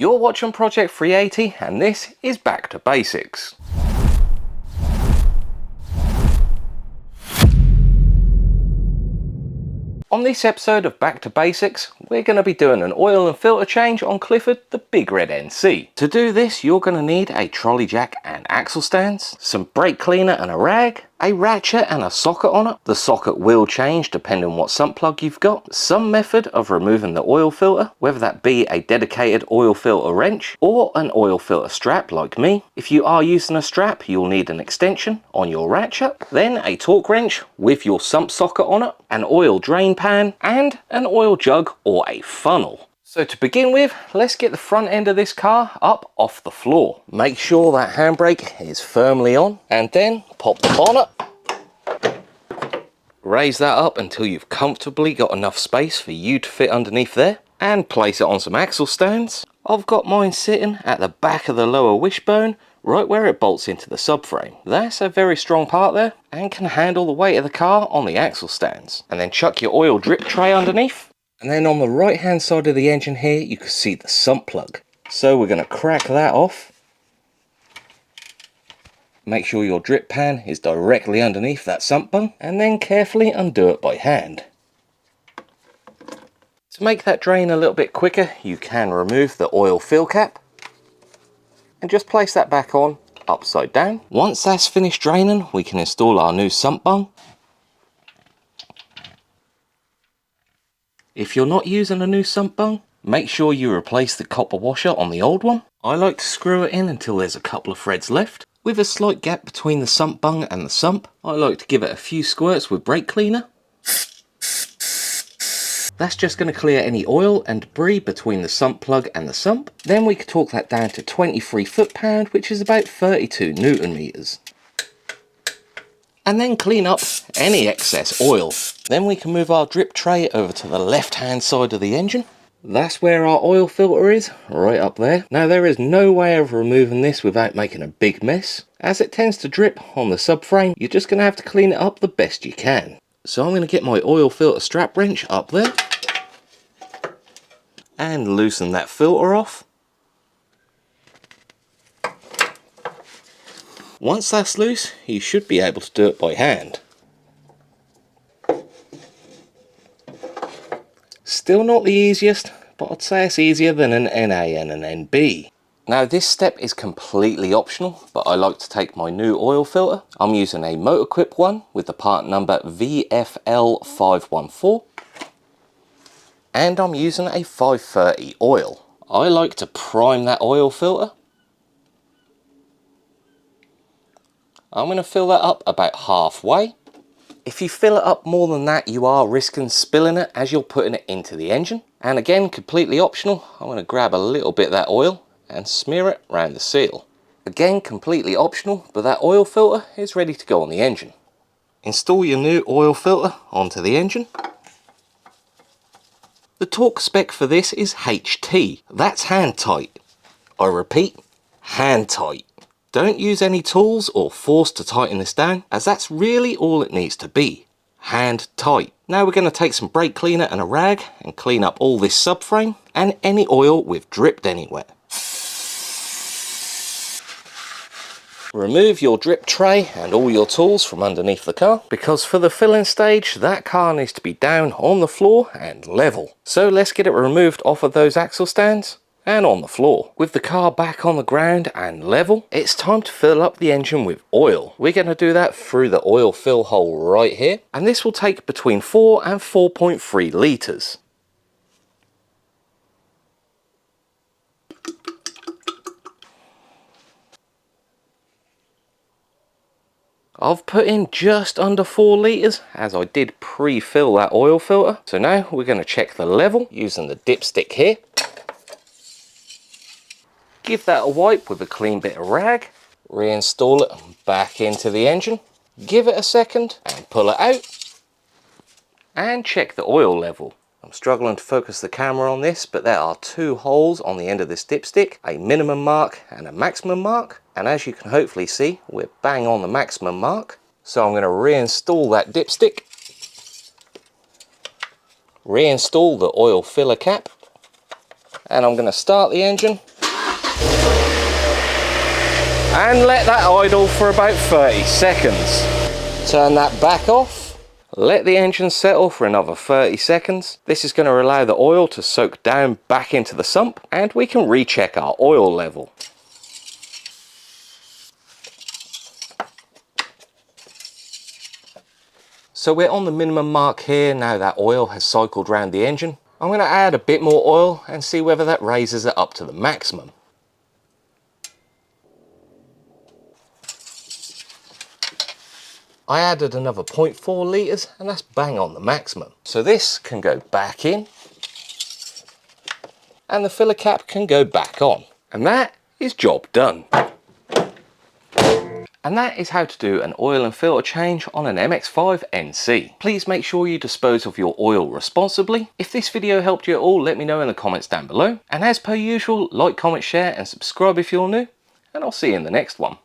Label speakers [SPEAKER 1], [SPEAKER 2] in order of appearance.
[SPEAKER 1] You're watching Project 380 and this is Back to Basics. On this episode of Back to Basics, we're going to be doing an oil and filter change on Clifford, the Big Red NC. To do this, you're going to need a trolley jack and axle stands, some brake cleaner and a rag, a ratchet and a socket on it. The socket will change depending on what sump plug you've got. Some method of removing the oil filter, whether that be a dedicated oil filter wrench or an oil filter strap like me. If you are using a strap, you'll need an extension on your ratchet, then a torque wrench with your sump socket on it, an oil drain pan and an oil jug or a funnel. So to begin with, let's get the front end of this car up off the floor. Make sure that handbrake is firmly on and then pop the bonnet. Raise that up until you've comfortably got enough space for you to fit underneath there and place it on some axle stands. I've got mine sitting at the back of the lower wishbone, right where it bolts into the subframe. That's a very strong part there and can handle the weight of the car on the axle stands. And then chuck your oil drip tray underneath. And then on the right hand side of the engine here, you can see the sump plug. So we're going to crack that off. Make sure your drip pan is directly underneath that sump bung and then carefully undo it by hand. To make that drain a little bit quicker, you can remove the oil fill cap and just place that back on upside down. Once that's finished draining, we can install our new sump bung. If you're not using a new sump bung, make sure you replace the copper washer on the old one. I like to screw it in until there's a couple of threads left. With a slight gap between the sump bung and the sump, I like to give it a few squirts with brake cleaner. That's just going to clear any oil and debris between the sump plug and the sump. Then we can torque that down to 23 foot-pound, which is about 32 Newton meters. And then clean up any excess oil. Then we can move our drip tray over to the left hand side of the engine. That's where our oil filter is, right up there. Now there is no way of removing this without making a big mess. As it tends to drip on the subframe, you're just going to have to clean it up the best you can. So I'm going to get my oil filter strap wrench up there and loosen that filter off. Once that's loose, you should be able to do it by hand. Still not the easiest, but I'd say it's easier than an NA and an NB. Now this step is completely optional, but I like to take my new oil filter. I'm using a Motorquip one with the part number VFL514. And I'm using a 530 oil. I like to prime that oil filter. I'm going to fill that up about halfway. If you fill it up more than that, you are risking spilling it as you're putting it into the engine. And again, completely optional, I'm going to grab a little bit of that oil and smear it around the seal. Again, completely optional, but that oil filter is ready to go on the engine. Install your new oil filter onto the engine. The torque spec for this is HT. That's hand tight. I repeat, hand tight. Don't use any tools or force to tighten this down, as that's really all it needs to be. Hand tight. Now we're going to take some brake cleaner and a rag and clean up all this subframe and any oil we've dripped anywhere. Remove your drip tray and all your tools from underneath the car, because for the filling stage, that car needs to be down on the floor and level. So let's get it removed off of those axle stands and on the floor. With the car back on the ground and level, it's time to fill up the engine with oil. We're going to do that through the oil fill hole right here, and this will take between 4 and 4.3 litres. I've put in just under 4 litres as I did pre-fill that oil filter. So now we're going to check the level using the dipstick here. Give that a wipe with a clean bit of rag. Reinstall it back into the engine. Give it a second and pull it out. And check the oil level. I'm struggling to focus the camera on this, but there are 2 holes on the end of this dipstick, a minimum mark and a maximum mark. And as you can hopefully see, we're bang on the maximum mark. So I'm going to reinstall that dipstick. Reinstall the oil filler cap. And I'm going to start the engine and let that idle for about 30 seconds. Turn that back off. Let the engine settle for another 30 seconds. This is going to allow the oil to soak down back into the sump, and we can recheck our oil level. So we're on the minimum mark here now that oil has cycled round the engine. I'm going to add a bit more oil and see whether that raises it up to the maximum. I added another 0.4 litres and that's bang on the maximum. So this can go back in and the filler cap can go back on. And that is job done. And that is how to do an oil and filter change on an MX5 NC. Please make sure you dispose of your oil responsibly. If this video helped you at all, let me know in the comments down below. And as per usual, like, comment, share and subscribe if you're new. And I'll see you in the next one.